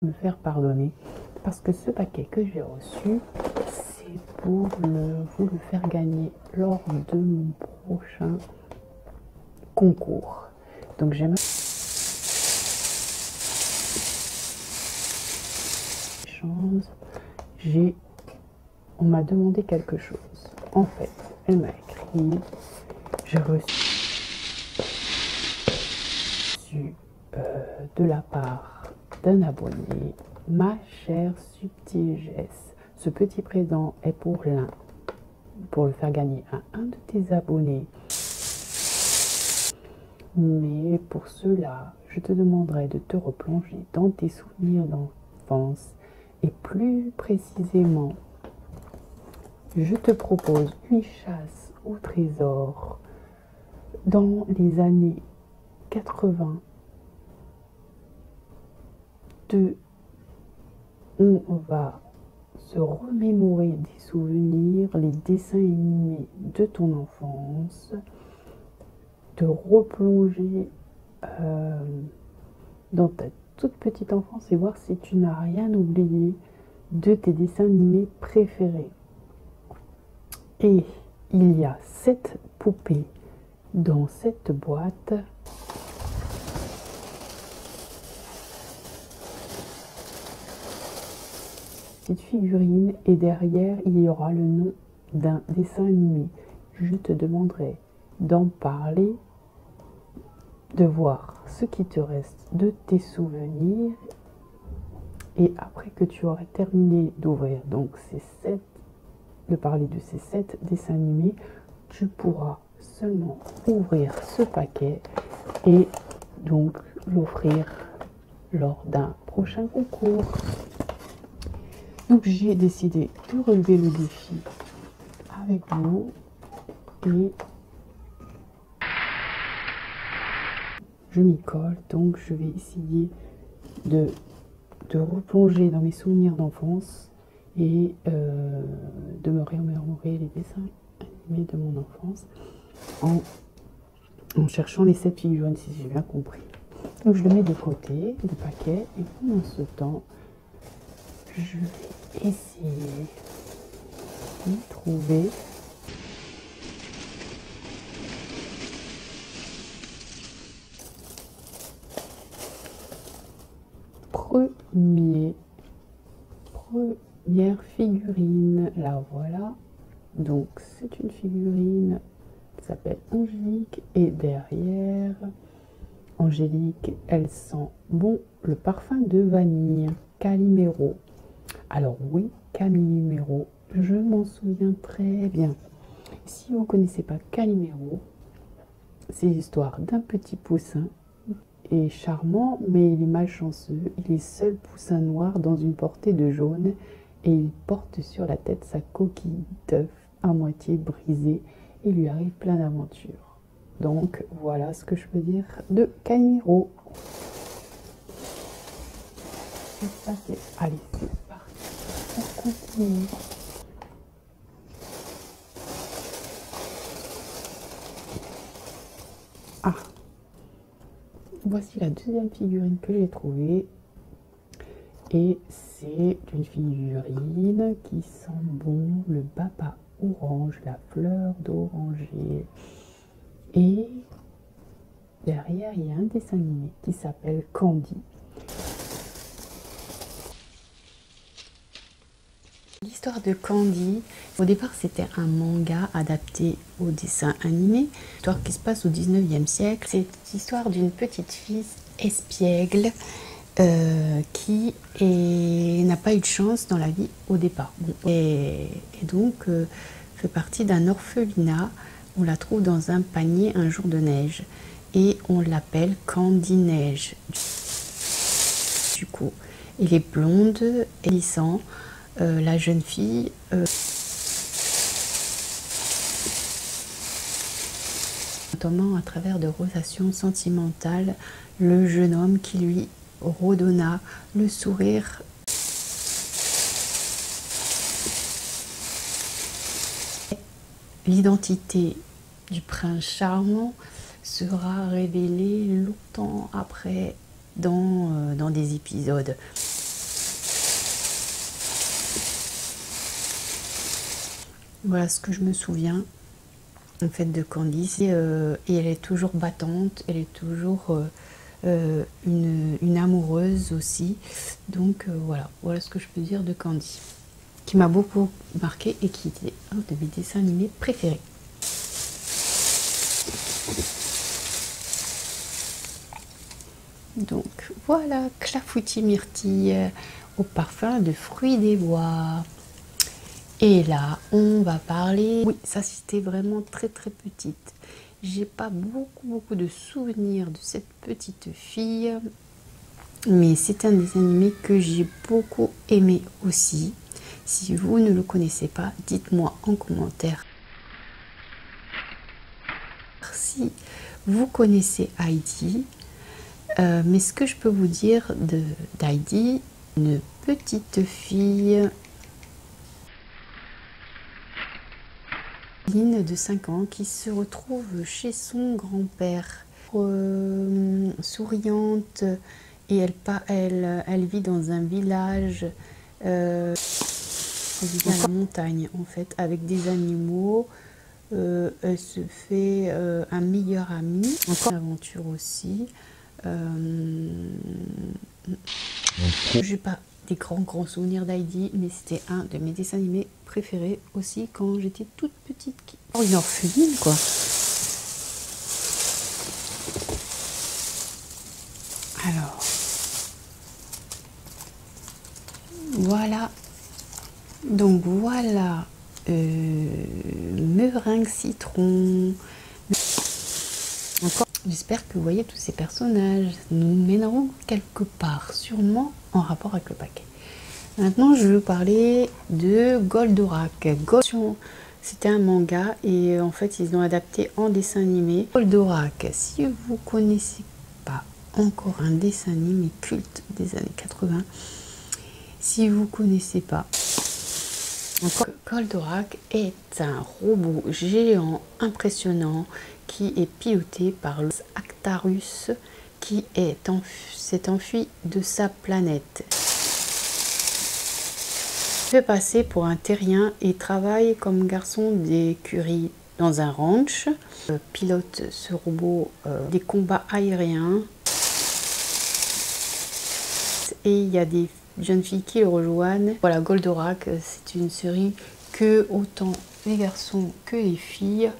me faire pardonner parce que ce paquet que j'ai reçu, c'est pour vous le faire gagner lors de mon prochain concours. Donc j'aimerais chance. On m'a demandé quelque chose. En fait, elle m'a écrit, j'ai reçu de la part d'un abonné, ma chère Subtile Jess. Ce petit présent est pour l'un, pour le faire gagner à un de tes abonnés. Mais pour cela, je te demanderai de te replonger dans tes souvenirs d'enfance et plus précisément, je te propose une chasse au trésor dans les années 80. On va se remémorer des souvenirs, les dessins animés de ton enfance, te replonger dans ta toute petite enfance et voir si tu n'as rien oublié de tes dessins animés préférés. Et il y a 7 poupées dans cette boîte. Petite figurine et derrière il y aura le nom d'un dessin animé. Je te demanderai d'en parler, de voir ce qui te reste de tes souvenirs et après que tu aurais terminé d'ouvrir donc de parler de ces 7 dessins animés, tu pourras seulement ouvrir ce paquet et donc l'offrir lors d'un prochain concours. Donc j'ai décidé de relever le défi avec vous et je m'y colle. Donc je vais essayer de replonger dans mes souvenirs d'enfance et de me remémorer les dessins animés de mon enfance en cherchant les 7 figurines, si j'ai bien compris. Donc je le mets de côté, le paquet, et pendant ce temps, je vais essayer de trouver première figurine. La voilà. Donc c'est une figurine qui s'appelle Angélique et derrière Angélique, elle sent bon le parfum de vanille. Calimero. Alors oui, Calimero, je m'en souviens très bien. Si vous ne connaissez pas Calimero, c'est l'histoire d'un petit poussin. Il est charmant, mais il est malchanceux. Il est seul poussin noir dans une portée de jaune et il porte sur la tête sa coquille d'œuf à moitié brisée. Il lui arrive plein d'aventures. Donc voilà ce que je peux dire de Calimero. Allez, c'est parti. On continue. Ah, voici la deuxième figurine que j'ai trouvée. Et c'est une figurine qui sent bon le papa orange, la fleur d'oranger. Et derrière, il y a un dessin animé qui s'appelle Candy. L'histoire de Candy, au départ c'était un manga adapté au dessin animé, histoire qui se passe au 19e siècle. C'est l'histoire d'une petite fille espiègle qui n'a pas eu de chance dans la vie au départ. Et donc fait partie d'un orphelinat. On la trouve dans un panier un jour de neige et on l'appelle Candy Neige. Du coup, elle est blonde et lissant. La jeune fille notamment à travers de relations sentimentales, le jeune homme qui lui redonna le sourire. L'identité du prince charmant sera révélée longtemps après dans des épisodes. Voilà ce que je me souviens en fait de Candice. Et elle est toujours battante, elle est toujours une amoureuse aussi. Donc voilà ce que je peux dire de Candy, qui m'a beaucoup marqué et qui était un de mes dessins animés préférés. Donc voilà, Clafoutis Myrtille au parfum de fruits des bois. Et là, on va parler... Oui, ça c'était vraiment très petite. J'ai pas beaucoup de souvenirs de cette petite fille. Mais c'est un dessin animé que j'ai beaucoup aimé aussi. Si vous ne le connaissez pas, dites-moi en commentaire. Si vous connaissez Heidi, mais ce que je peux vous dire d'Heidi, une petite fille de 5 ans qui se retrouve chez son grand-père, souriante, et elle vit dans un village, elle vit à la montagne en fait, avec des animaux. Elle se fait un meilleur ami, encore une aventure aussi. J'ai pas des grands souvenirs d'Heidi, mais c'était un de mes dessins animés préférés aussi quand j'étais toute petite. Oh, une orpheline quoi. Alors voilà, donc voilà Meringue Citron. Encore, j'espère que vous voyez tous ces personnages. Nous mènerons quelque part, sûrement en rapport avec le paquet. Maintenant, je vais vous parler de Goldorak. C'était un manga et en fait, ils l'ont adapté en dessin animé. Goldorak, si vous connaissez pas encore un dessin animé culte des années 80, si vous connaissez pas, Goldorak est un robot géant impressionnant qui est piloté par Actarus, qui s'est enfui de sa planète. Il fait passer pour un terrien et travaille comme garçon d'écurie dans un ranch. Pilote ce robot des combats aériens. Et il y a des jeunes filles qui le rejoignent. Voilà, Goldorak, c'est une série que autant les garçons que les filles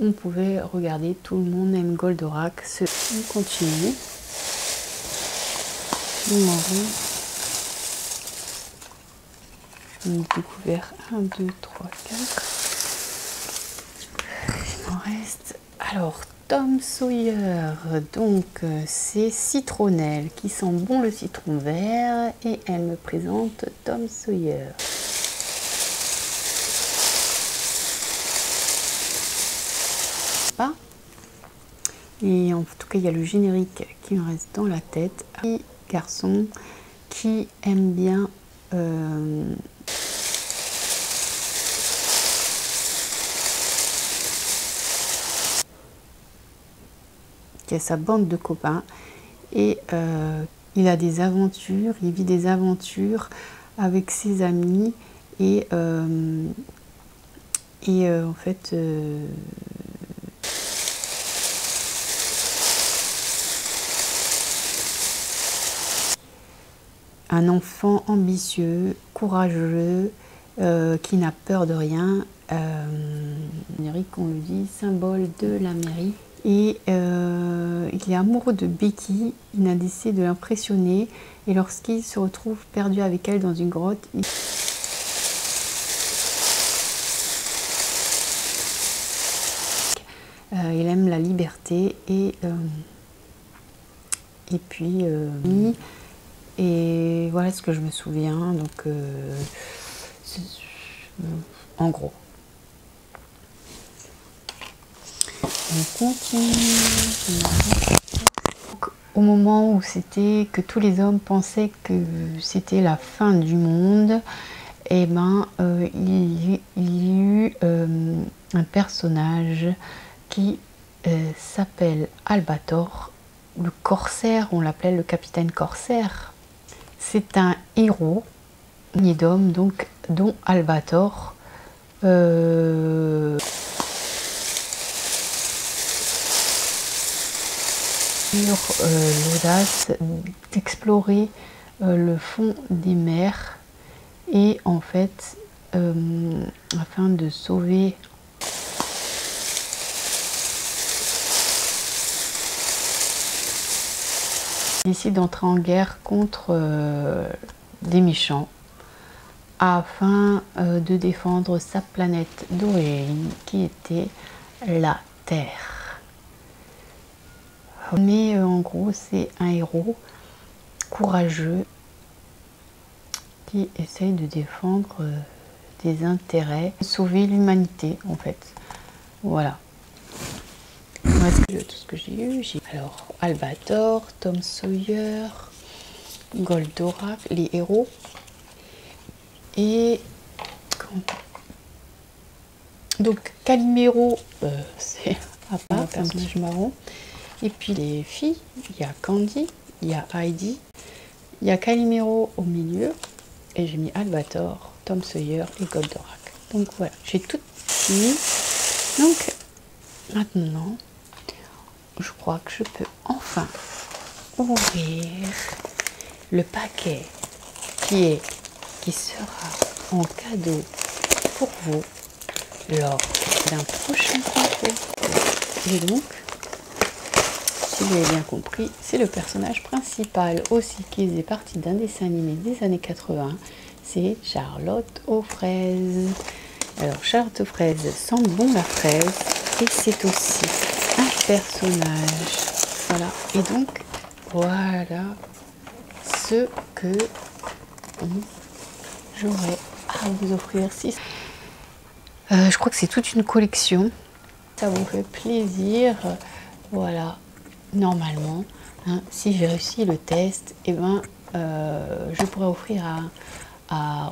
on pouvait regarder. Tout le monde aime Goldorak. On continue. J'ai découvert 1, 2, 3, 4. Il m'en reste. Alors, Tom Sawyer. Donc, c'est Citronnelle qui sent bon le citron vert. Et elle me présente Tom Sawyer. Et en tout cas, il y a le générique qui me reste dans la tête. Un garçon qui aime bien qui a sa bande de copains et il a des aventures, il vit des aventures avec ses amis et en fait un enfant ambitieux, courageux, qui n'a peur de rien. Générique, on le dit, symbole de la mairie. Et il est amoureux de Becky, il a décidé de l'impressionner. Et lorsqu'il se retrouve perdu avec elle dans une grotte, il aime la liberté et puis et voilà ce que je me souviens. Donc en gros, on continue. Au moment où c'était que tous les hommes pensaient que c'était la fin du monde, et ben il y a eu un personnage qui s'appelle Albator, le corsaire, on l'appelait le capitaine corsaire. C'est un héros d'hommes, donc dont Albator L'audace d'explorer le fond des mers et en fait afin de sauver décide d'entrer en guerre contre des méchants afin de défendre sa planète d'origine qui était la Terre. Mais en gros, c'est un héros courageux qui essaye de défendre des intérêts, sauver l'humanité en fait. Voilà. Tout ce que j'ai eu, alors Albator, Tom Sawyer, Goldorak, les héros et donc Calimero, c'est à part un personnage marron. Et puis les filles, il y a Candy, il y a Heidi, il y a Calimero au milieu, et j'ai mis Albator, Tom Sawyer et Goldorak. Donc voilà, j'ai tout mis. Donc maintenant, je crois que je peux enfin ouvrir le paquet qui sera en cadeau pour vous lors d'un prochain concours. Et donc, si vous avez bien compris, c'est le personnage principal aussi qui faisait partie d'un dessin animé des années 80, c'est Charlotte aux fraises. Alors Charlotte aux fraises sent bon la fraise et c'est aussi un personnage. Voilà, et donc voilà ce que j'aurais à vous offrir. Je crois que c'est toute une collection, ça vous fait plaisir. Voilà. Normalement, hein, si j'ai réussi le test, et ben, je pourrais offrir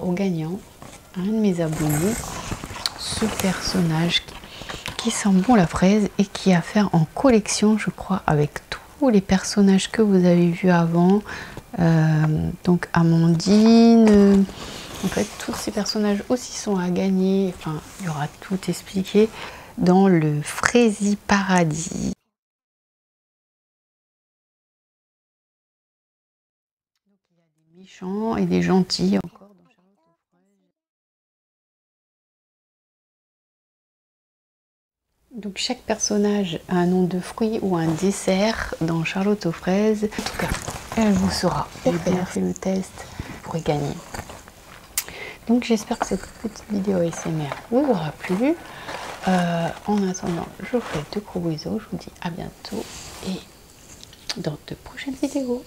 au gagnant, à un de mes abonnés, ce personnage qui sent bon la fraise et qui a à faire en collection, je crois, avec tous les personnages que vous avez vus avant. Donc Amandine, en fait, tous ces personnages aussi sont à gagner. Enfin, il y aura tout expliqué dans le Fraisiparadis. Méchants et des gentils encore dans Charlotte aux fraises. Donc chaque personnage a un nom de fruit ou un dessert dans Charlotte aux fraises. En tout cas, elle vous sera offert. Fait le test, vous pourrez gagner. Donc j'espère que cette petite vidéo ASMR vous aura plu. En attendant, je vous fais de gros bisous. Je vous dis à bientôt et dans de prochaines vidéos.